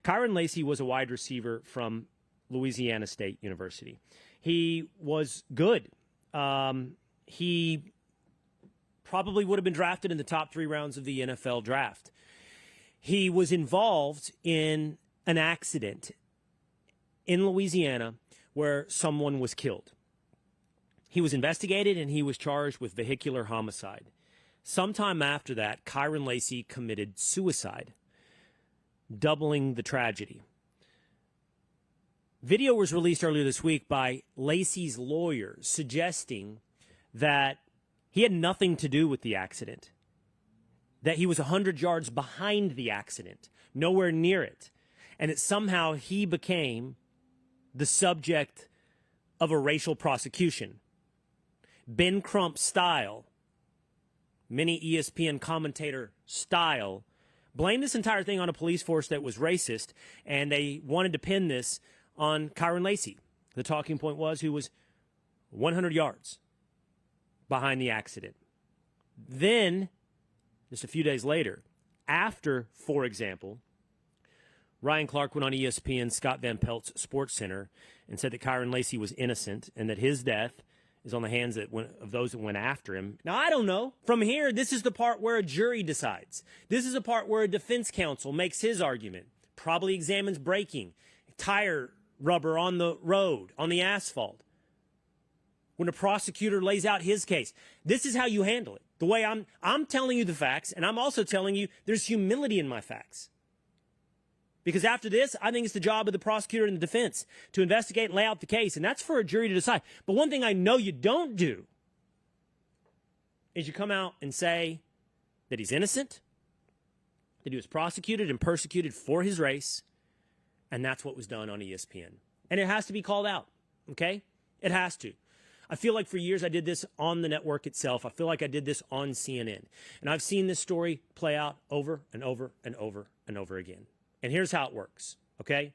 Kyron Lacey was a wide receiver from Louisiana State University. He was good. He probably would have been drafted in the top 3 rounds of the NFL draft. He was involved in an accident in Louisiana where someone was killed. He was investigated and he was charged with vehicular homicide. Sometime after that, Kyron Lacey committed suicide, doubling the tragedy. Video was released earlier this week by Lacy's lawyer suggesting that he had nothing to do with the accident, that he was 100 yards behind the accident, nowhere near it, and that somehow he became the subject of a racial prosecution. Ben Crump style, many ESPN commentator style, blamed this entire thing on a police force that was racist, and they wanted to pin this on Kyron Lacey. The talking point was who was 100 yards behind the accident. Then, just a few days later, after, for example, Ryan Clark went on ESPN Scott Van Pelt's Sports Center and said that Kyron Lacey was innocent and that his death is on the hands of those that went after him. Now, I don't know. From here, this is the part where a jury decides. This is the part where a defense counsel makes his argument, probably examines braking, tire rubber on the road, on the asphalt. When a prosecutor lays out his case, this is how you handle it. The way I'm telling you the facts, and I'm also telling you there's humility in my facts. Because after this, I think it's the job of the prosecutor and the defense to investigate and lay out the case, and that's for a jury to decide. But one thing I know you don't do is you come out and say that he's innocent, that he was prosecuted and persecuted for his race, and that's what was done on ESPN. And it has to be called out, okay? It has to. I feel like for years I did this on the network itself. I feel like I did this on CNN. And I've seen this story play out over and over and over and over again. And here's how it works, okay?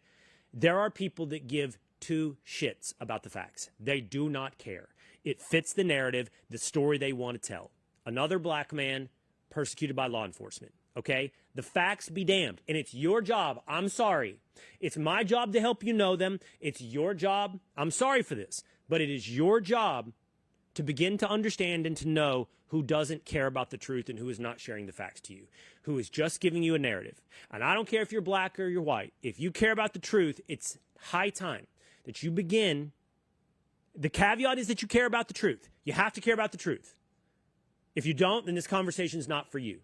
There are people that give 2 shits about the facts. They do not care. It fits the narrative, the story they want to tell. Another black man persecuted by law enforcement, okay? The facts be damned. And it's your job. I'm sorry. It's my job to help you know them. It's your job. I'm sorry for this. But it is your job to begin to understand and to know who doesn't care about the truth and who is not sharing the facts to you, who is just giving you a narrative. And I don't care if you're black or you're white. If you care about the truth, it's high time that you begin. The caveat is that you care about the truth. You have to care about the truth. If you don't, then this conversation is not for you.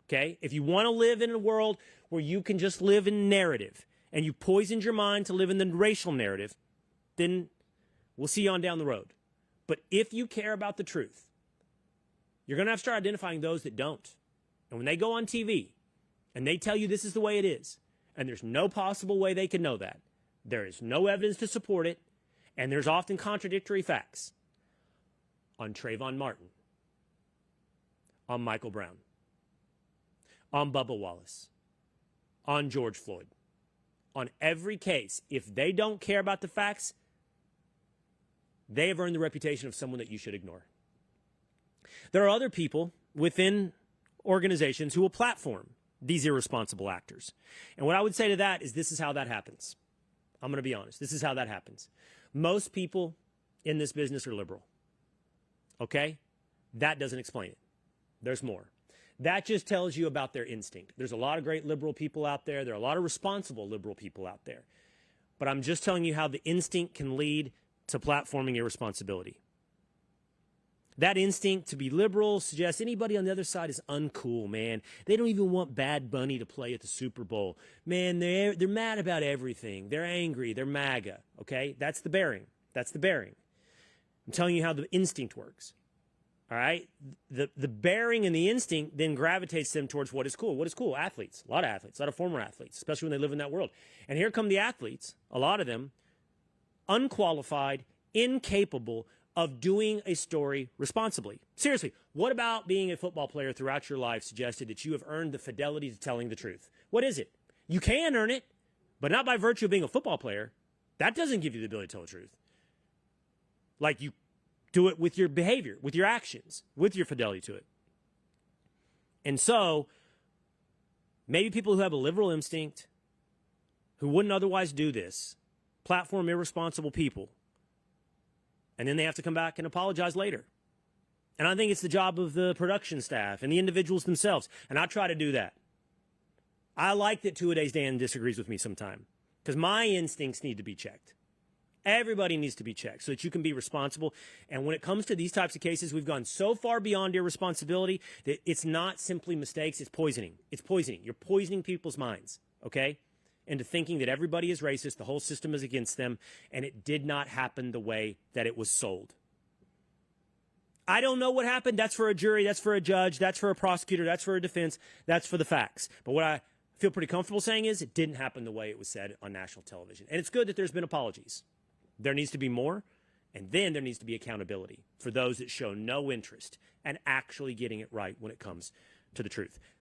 Okay? If you want to live in a world where you can just live in narrative and you poisoned your mind to live in the racial narrative, then we'll see you on down the road. But if you care about the truth, you're going to have to start identifying those that don't. And when they go on TV and they tell you this is the way it is, and there's no possible way they can know that, there is no evidence to support it, and there's often contradictory facts on Trayvon Martin, on Michael Brown, on Bubba Wallace, on George Floyd, on every case, if they don't care about the facts, they have earned the reputation of someone that you should ignore. There are other people within organizations who will platform these irresponsible actors. And what I would say to that is this is how that happens. I'm going to be honest. This is how that happens. Most people in this business are liberal. Okay? That doesn't explain it. There's more. That just tells you about their instinct. There's a lot of great liberal people out there. There are a lot of responsible liberal people out there. But I'm just telling you how the instinct can lead to platforming irresponsibility. That instinct to be liberal suggests anybody on the other side is uncool, man. They don't even want Bad Bunny to play at the Super Bowl. Man, they're mad about everything. They're angry. They're MAGA, okay? That's the bearing. That's the bearing. I'm telling you how the instinct works, all right? The bearing and the instinct then gravitates them towards what is cool. What is cool? Athletes, a lot of former athletes, especially when they live in that world. And here come the athletes, a lot of them, unqualified, incapable of doing a story responsibly. Seriously, what about being a football player throughout your life suggested that you have earned the fidelity to telling the truth? What is it? You can earn it, but not by virtue of being a football player. That doesn't give you the ability to tell the truth. Like you do it with your behavior, with your actions, with your fidelity to it. And so, maybe people who have a liberal instinct who wouldn't otherwise do this, platform irresponsible people, and then they have to come back and apologize later. And I think it's the job of the production staff and the individuals themselves, and I try to do that. I like that Two-A-Days Dan disagrees with me sometime, because my instincts need to be checked. Everybody needs to be checked so that you can be responsible. And when it comes to these types of cases, we've gone so far beyond irresponsibility that it's not simply mistakes, it's poisoning. It's poisoning. You're poisoning people's minds, okay? Into thinking that everybody is racist, the whole system is against them, and it did not happen the way that it was sold. I don't know what happened. That's for a jury, that's for a judge, that's for a prosecutor, that's for a defense, that's for the facts. But what I feel pretty comfortable saying is it didn't happen the way it was said on national television. And it's good that there's been apologies. There needs to be more, and then there needs to be accountability for those that show no interest in actually getting it right when it comes to the truth.